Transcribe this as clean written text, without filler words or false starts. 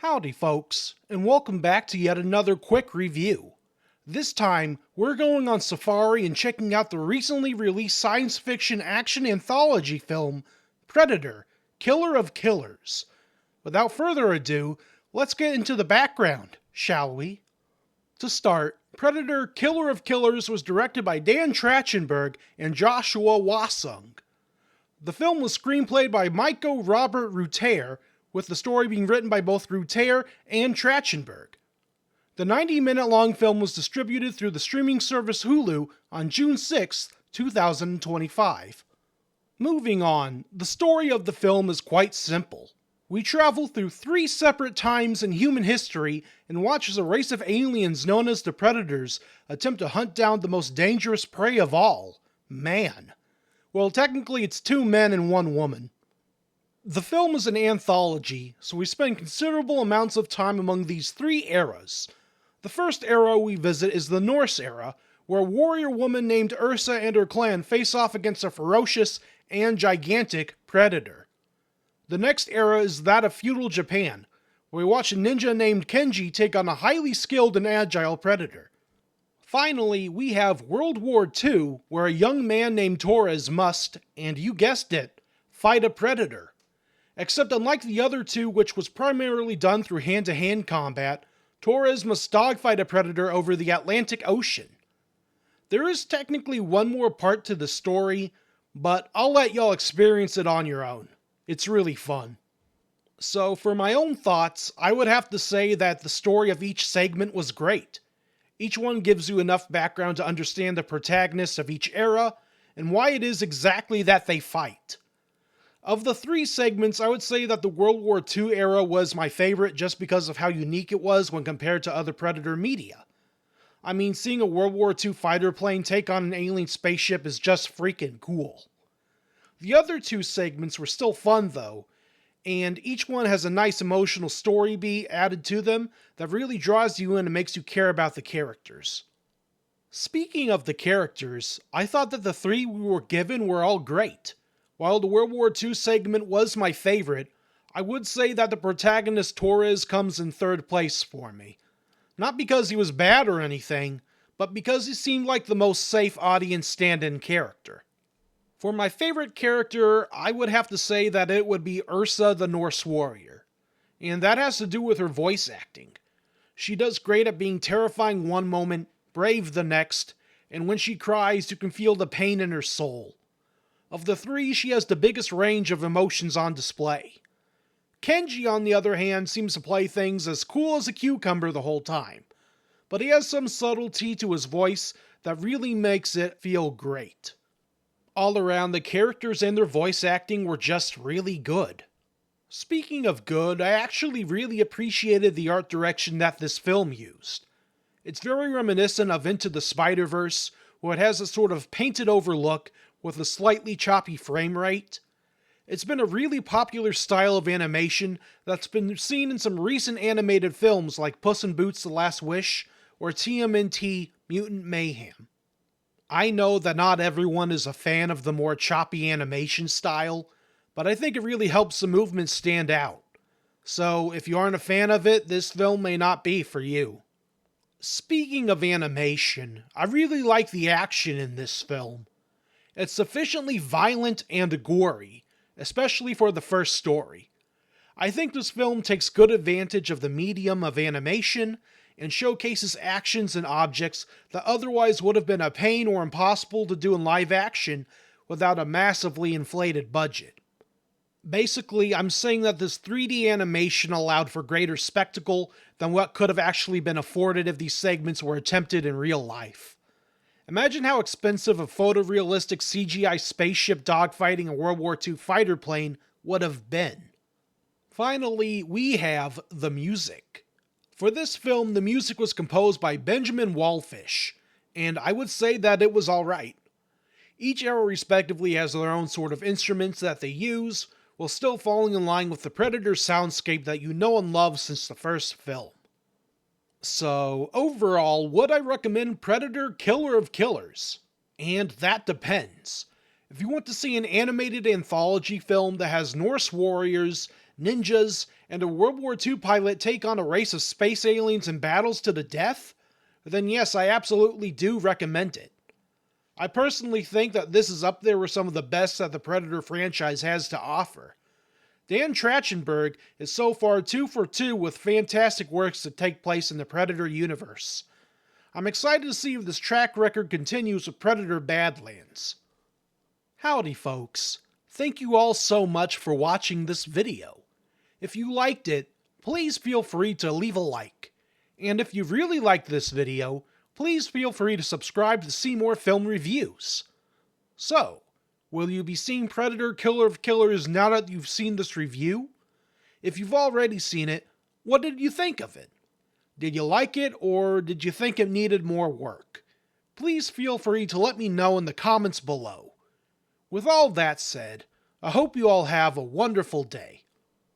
Howdy folks, and welcome back to yet another quick review. This time, we're going on safari and checking out the recently released science fiction action anthology film, Predator, Killer of Killers. Without further ado, let's get into the background, shall we? To start, Predator, Killer of Killers was directed by Dan Trachtenberg and Joshua Wasung. The film was screenplayed by Michael Robert Rutter, with the story being written by both Rutter and Trachtenberg. The 90-minute-long film was distributed through the streaming service Hulu on June 6, 2025. Moving on, the story of the film is quite simple. We travel through 3 separate times in human history and watch as a race of aliens known as the Predators attempt to hunt down the most dangerous prey of all, man. Well, technically it's 2 men and 1 woman. The film is an anthology, so we spend considerable amounts of time among these 3 eras. The first era we visit is the Norse era, where a warrior woman named Ursa and her clan face off against a ferocious and gigantic predator. The next era is that of feudal Japan, where we watch a ninja named Kenji take on a highly skilled and agile predator. Finally, we have World War II, where a young man named Torres must, and you guessed it, fight a predator. Except unlike the other 2, which was primarily done through hand-to-hand combat, Torres must dogfight a predator over the Atlantic Ocean. There is technically one more part to the story, but I'll let y'all experience it on your own. It's really fun. So for my own thoughts, I would have to say that the story of each segment was great. Each one gives you enough background to understand the protagonists of each era, and why it is exactly that they fight. Of the 3 segments, I would say that the World War II era was my favorite just because of how unique it was when compared to other Predator media. I mean, seeing a World War II fighter plane take on an alien spaceship is just freaking cool. The other 2 segments were still fun though, and each one has a nice emotional story beat added to them that really draws you in and makes you care about the characters. Speaking of the characters, I thought that the 3 we were given were all great. While the World War II segment was my favorite, I would say that the protagonist Torres comes in 3rd place for me. Not because he was bad or anything, but because he seemed like the most safe audience stand-in character. For my favorite character, I would have to say that it would be Ursa the Norse warrior. And that has to do with her voice acting. She does great at being terrifying one moment, brave the next, and when she cries you can feel the pain in her soul. Of the 3, she has the biggest range of emotions on display. Kenji, on the other hand, seems to play things as cool as a cucumber the whole time, but he has some subtlety to his voice that really makes it feel great. All around, the characters and their voice acting were just really good. Speaking of good, I actually really appreciated the art direction that this film used. It's very reminiscent of Into the Spider-Verse, where it has a sort of painted over look with a slightly choppy frame rate. It's been a really popular style of animation that's been seen in some recent animated films like Puss in Boots: The Last Wish or TMNT Mutant Mayhem. I know that not everyone is a fan of the more choppy animation style, but I think it really helps the movement stand out. So if you aren't a fan of it, this film may not be for you. Speaking of animation, I really like the action in this film. It's sufficiently violent and gory, especially for the first story. I think this film takes good advantage of the medium of animation and showcases actions and objects that otherwise would have been a pain or impossible to do in live action without a massively inflated budget. Basically, I'm saying that this 3D animation allowed for greater spectacle than what could have actually been afforded if these segments were attempted in real life. Imagine how expensive a photorealistic CGI spaceship dogfighting a World War II fighter plane would have been. Finally, we have the music. For this film, the music was composed by Benjamin Wallfish, and I would say that it was alright. Each era respectively has their own sort of instruments that they use, while still falling in line with the Predator soundscape that you know and love since the first film. So, overall, would I recommend Predator Killer of Killers? And that depends. If you want to see an animated anthology film that has Norse warriors, ninjas, and a World War II pilot take on a race of space aliens in battles to the death, then yes, I absolutely do recommend it. I personally think that this is up there with some of the best that the Predator franchise has to offer. Dan Trachtenberg is so far 2 for 2 with fantastic works that take place in the Predator universe. I'm excited to see if this track record continues with Predator Badlands. Howdy folks, thank you all so much for watching this video. If you liked it, please feel free to leave a like. And if you really liked this video, please feel free to subscribe to see more film reviews. So, will you be seeing Predator Killer of Killers now that you've seen this review? If you've already seen it, what did you think of it? Did you like it, or did you think it needed more work? Please feel free to let me know in the comments below. With all that said, I hope you all have a wonderful day.